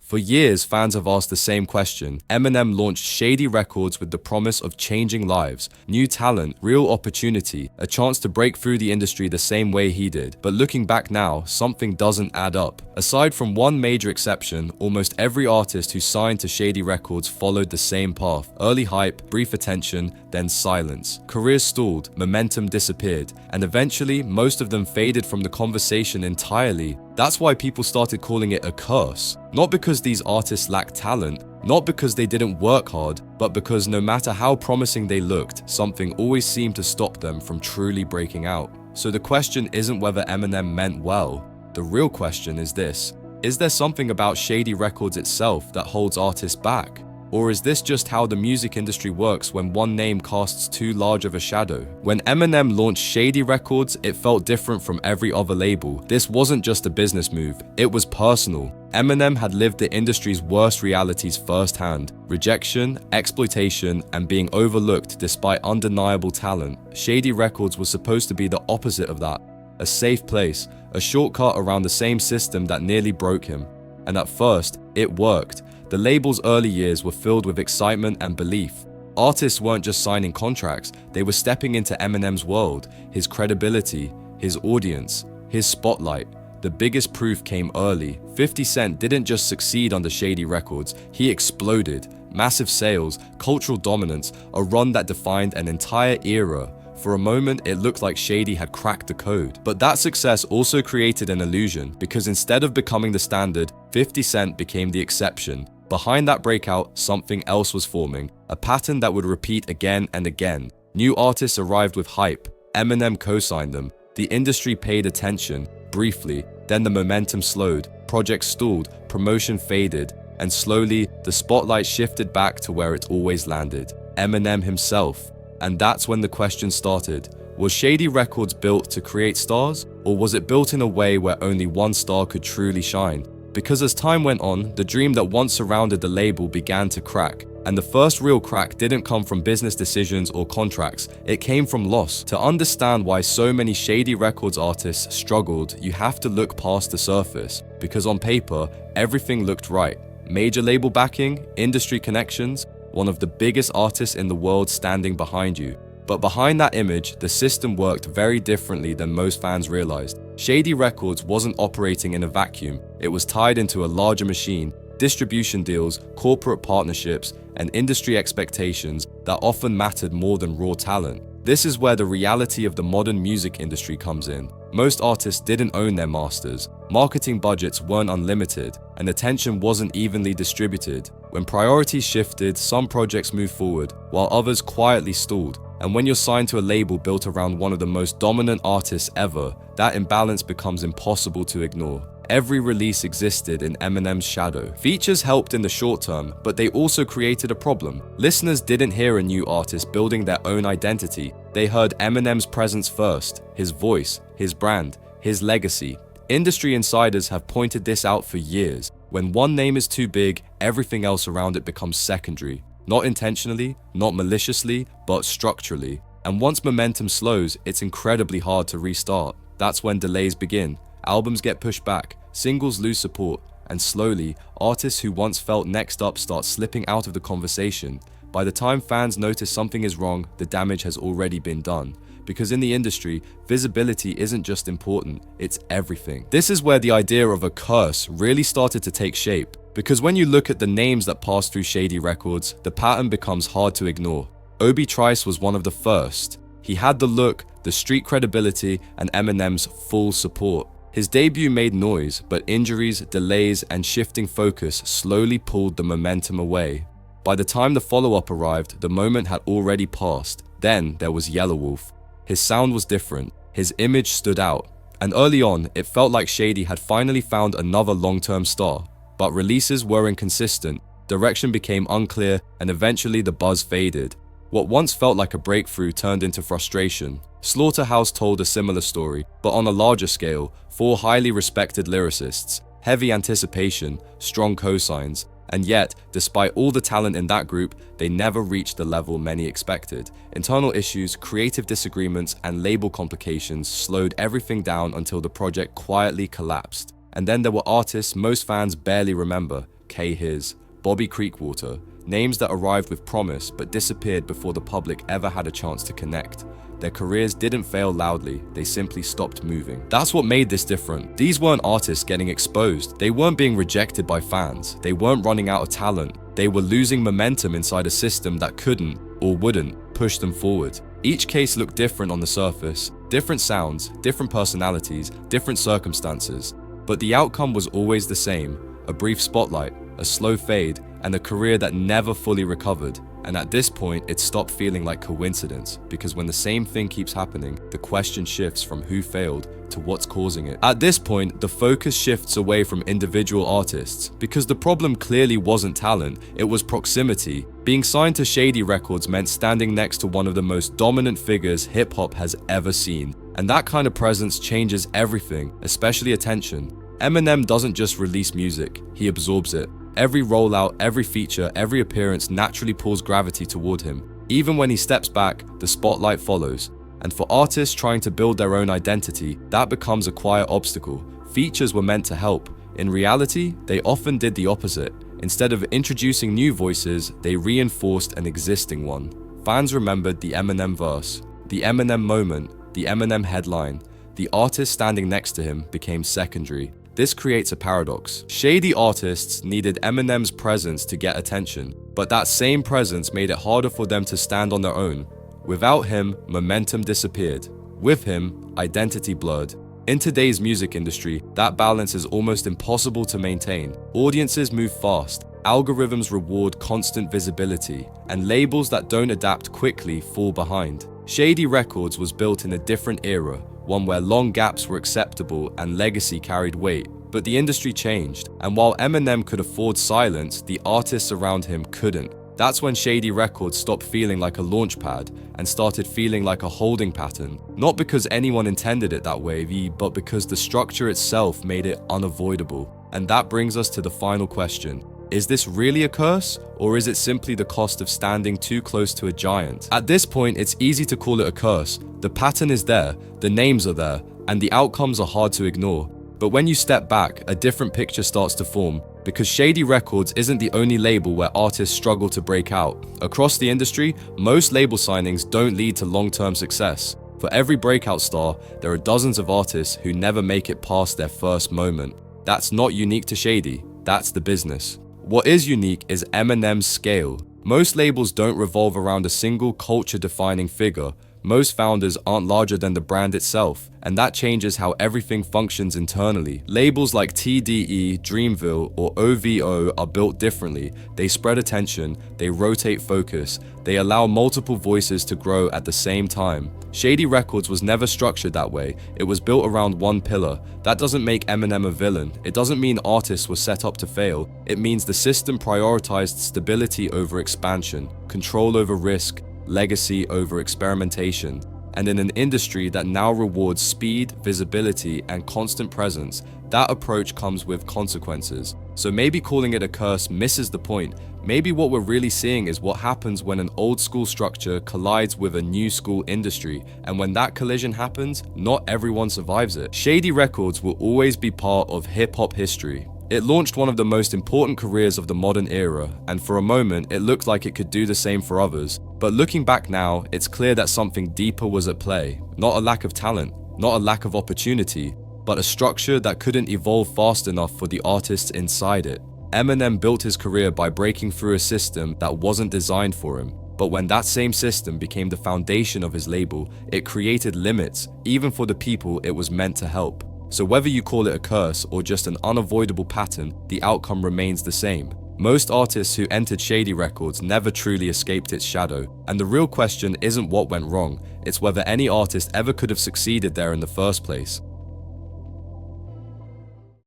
For years, fans have asked the same question. Eminem launched Shady Records with the promise of changing lives, new talent, real opportunity, a chance to break through the industry the same way he did. But looking back now, something doesn't add up. Aside from one major exception, almost every artist who signed to Shady Records followed the same path. Early hype, brief attention, then silence. Careers stalled, momentum disappeared, and eventually, most of them faded from the conversation entirely. That's why people started calling it a curse. Not because these artists lacked talent, not because they didn't work hard, but because no matter how promising they looked, something always seemed to stop them from truly breaking out. So the question isn't whether Eminem meant well. The real question is this: is there something about Shady Records itself that holds artists back? Or is this just how the music industry works when one name casts too large of a shadow? When Eminem launched Shady Records, it felt different from every other label. This wasn't just a business move, it was personal. Eminem had lived the industry's worst realities firsthand: rejection, exploitation, and being overlooked despite undeniable talent. Shady Records was supposed to be the opposite of that. A safe place, a shortcut around the same system that nearly broke him. And at first, it worked. The label's early years were filled with excitement and belief. Artists weren't just signing contracts, they were stepping into Eminem's world, his credibility, his audience, his spotlight. The biggest proof came early. 50 Cent didn't just succeed under Shady Records, he exploded. Massive sales, cultural dominance, a run that defined an entire era. For a moment, it looked like Shady had cracked the code. But that success also created an illusion, because instead of becoming the standard, 50 Cent became the exception. Behind that breakout, something else was forming, a pattern that would repeat again and again. New artists arrived with hype. Eminem co-signed them. The industry paid attention, briefly, then the momentum slowed, projects stalled, promotion faded, and slowly, the spotlight shifted back to where it always landed: Eminem himself. And that's when the question started. Was Shady Records built to create stars? Or was it built in a way where only one star could truly shine? Because as time went on, the dream that once surrounded the label began to crack. And the first real crack didn't come from business decisions or contracts, it came from loss. To understand why so many Shady Records artists struggled, you have to look past the surface. Because on paper, everything looked right. Major label backing, industry connections, one of the biggest artists in the world standing behind you. But behind that image, the system worked very differently than most fans realized. Shady Records wasn't operating in a vacuum. It was tied into a larger machine, distribution deals, corporate partnerships, and industry expectations that often mattered more than raw talent. This is where the reality of the modern music industry comes in. Most artists didn't own their masters. Marketing budgets weren't unlimited, and attention wasn't evenly distributed. When priorities shifted, some projects moved forward, while others quietly stalled. And when you're signed to a label built around one of the most dominant artists ever, that imbalance becomes impossible to ignore. Every release existed in Eminem's shadow. Features helped in the short term, but they also created a problem. Listeners didn't hear a new artist building their own identity. They heard Eminem's presence first, his voice, his brand, his legacy. Industry insiders have pointed this out for years. When one name is too big, everything else around it becomes secondary. Not intentionally, not maliciously, but structurally. And once momentum slows, it's incredibly hard to restart. That's when delays begin. Albums get pushed back, singles lose support, and slowly, artists who once felt next up start slipping out of the conversation. By the time fans notice something is wrong, the damage has already been done. Because in the industry, visibility isn't just important, it's everything. This is where the idea of a curse really started to take shape. Because when you look at the names that passed through Shady Records, the pattern becomes hard to ignore. Obi Trice was one of the first. He had the look, the street credibility, and Eminem's full support. His debut made noise, but injuries, delays, and shifting focus slowly pulled the momentum away. By the time the follow-up arrived, the moment had already passed. Then there was Yelawolf. His sound was different, his image stood out, and early on, it felt like Shady had finally found another long-term star. But releases were inconsistent, direction became unclear, and eventually the buzz faded. What once felt like a breakthrough turned into frustration. Slaughterhouse told a similar story, but on a larger scale, 4 highly respected lyricists, heavy anticipation, strong cosigns, and yet, despite all the talent in that group, they never reached the level many expected. Internal issues, creative disagreements, and label complications slowed everything down until the project quietly collapsed. And then there were artists most fans barely remember: K-Hiz, Bobby Creekwater, names that arrived with promise but disappeared before the public ever had a chance to connect. Their careers didn't fail loudly, they simply stopped moving. That's what made this different. These weren't artists getting exposed, they weren't being rejected by fans, they weren't running out of talent, they were losing momentum inside a system that couldn't, or wouldn't, push them forward. Each case looked different on the surface, different sounds, different personalities, different circumstances, but the outcome was always the same: a brief spotlight, a slow fade, and a career that never fully recovered. And at this point, it stopped feeling like coincidence, because when the same thing keeps happening, the question shifts from who failed to what's causing it. At this point, the focus shifts away from individual artists, because the problem clearly wasn't talent, it was proximity. Being signed to Shady Records meant standing next to one of the most dominant figures hip-hop has ever seen. And that kind of presence changes everything, especially attention. Eminem doesn't just release music, he absorbs it. Every rollout, every feature, every appearance naturally pulls gravity toward him. Even when he steps back, the spotlight follows. And for artists trying to build their own identity, that becomes a quiet obstacle. Features were meant to help. In reality, they often did the opposite. Instead of introducing new voices, they reinforced an existing one. Fans remembered the Eminem verse, the Eminem moment, the Eminem headline. The artist standing next to him became secondary. This creates a paradox. Shady artists needed Eminem's presence to get attention, but that same presence made it harder for them to stand on their own. Without him, momentum disappeared. With him, identity blurred. In today's music industry, that balance is almost impossible to maintain. Audiences move fast, algorithms reward constant visibility, and labels that don't adapt quickly fall behind. Shady Records was built in a different era, one where long gaps were acceptable and legacy carried weight. But the industry changed, and while Eminem could afford silence, the artists around him couldn't. That's when Shady Records stopped feeling like a launch pad and started feeling like a holding pattern. Not because anyone intended it that way, but because the structure itself made it unavoidable. And that brings us to the final question. Is this really a curse, or is it simply the cost of standing too close to a giant? At this point, it's easy to call it a curse. The pattern is there, the names are there, and the outcomes are hard to ignore. But when you step back, a different picture starts to form, because Shady Records isn't the only label where artists struggle to break out. Across the industry, most label signings don't lead to long-term success. For every breakout star, there are dozens of artists who never make it past their first moment. That's not unique to Shady, that's the business. What is unique is Eminem's scale. Most labels don't revolve around a single culture-defining figure. Most founders aren't larger than the brand itself, and that changes how everything functions internally. Labels like TDE, Dreamville, or OVO are built differently. They spread attention, they rotate focus, they allow multiple voices to grow at the same time. Shady Records was never structured that way. It was built around one pillar. That doesn't make Eminem a villain. It doesn't mean artists were set up to fail. It means the system prioritized stability over expansion, control over risk, legacy over experimentation. And in an industry that now rewards speed, visibility, and constant presence, that approach comes with consequences. So maybe calling it a curse misses the point. Maybe what we're really seeing is what happens when an old school structure collides with a new school industry, and when that collision happens, not everyone survives it. Shady Records will always be part of hip-hop history. It launched one of the most important careers of the modern era, and for a moment, it looked like it could do the same for others. But looking back now, it's clear that something deeper was at play. Not a lack of talent, not a lack of opportunity, but a structure that couldn't evolve fast enough for the artists inside it. Eminem built his career by breaking through a system that wasn't designed for him. But when that same system became the foundation of his label, it created limits, even for the people it was meant to help. So whether you call it a curse or just an unavoidable pattern, the outcome remains the same. Most artists who entered Shady Records never truly escaped its shadow, and the real question isn't what went wrong, it's whether any artist ever could have succeeded there in the first place.